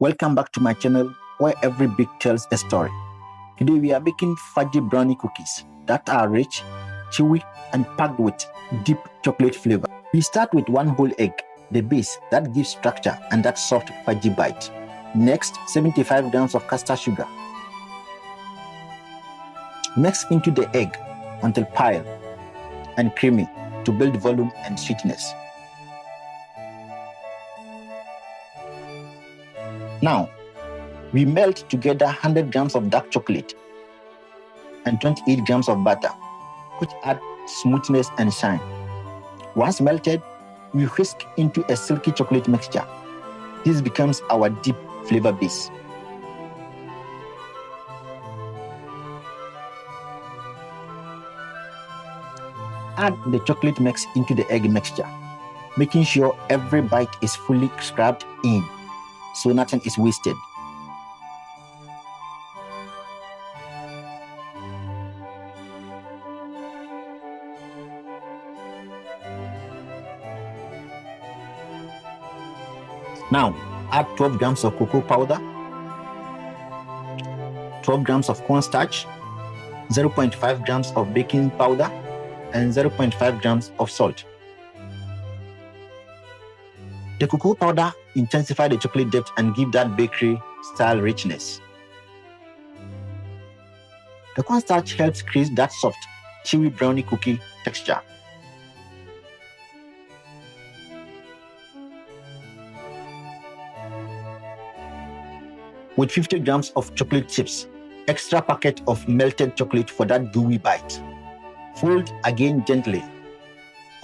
Welcome back to my channel where every bit tells a story. Today we are making fudgy brownie cookies that are rich, chewy and packed with deep chocolate flavor. We start with one whole egg, the base that gives structure and that soft fudgy bite. Next, 75 grams of custard sugar. Mix into the egg until pale and creamy to build volume and sweetness. Now, we melt together 100 grams of dark chocolate and 28 grams of butter, which add smoothness and shine. Once melted, we whisk into a silky chocolate mixture. This becomes our deep flavor base. Add the chocolate mix into the egg mixture, making sure every bite is fully scrubbed in, so nothing is wasted. Now, add 12 grams of cocoa powder, 12 grams of cornstarch, 0.5 grams of baking powder, and 0.5 grams of salt. The cocoa powder intensifies the chocolate depth and gives that bakery-style richness. The cornstarch helps create that soft, chewy brownie cookie texture. With 50 grams of chocolate chips, extra packet of melted chocolate for that gooey bite. Fold again gently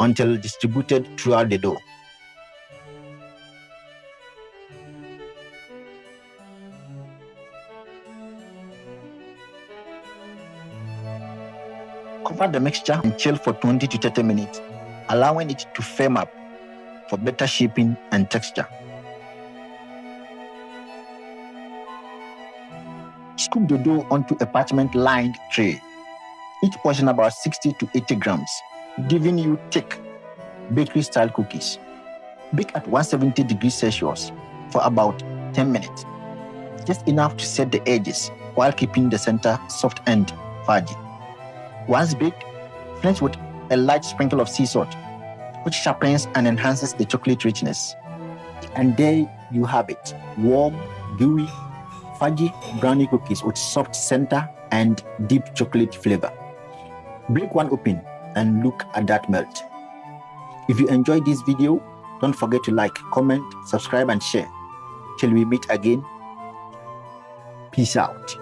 until distributed throughout the dough. Cover the mixture and chill for 20 to 30 minutes, allowing it to firm up for better shaping and texture. Scoop the dough onto a parchment-lined tray, each portion about 60 to 80 grams, giving you thick bakery-style cookies. Bake at 170 degrees Celsius for about 10 minutes, just enough to set the edges while keeping the center soft and fudgy. Once baked, finish with a light sprinkle of sea salt, which sharpens and enhances the chocolate richness. And there you have it, warm, gooey, fudgy brownie cookies with soft center and deep chocolate flavor. Break one open and look at that melt. If you enjoyed this video, don't forget to like, comment, subscribe and share. Till we meet again, peace out.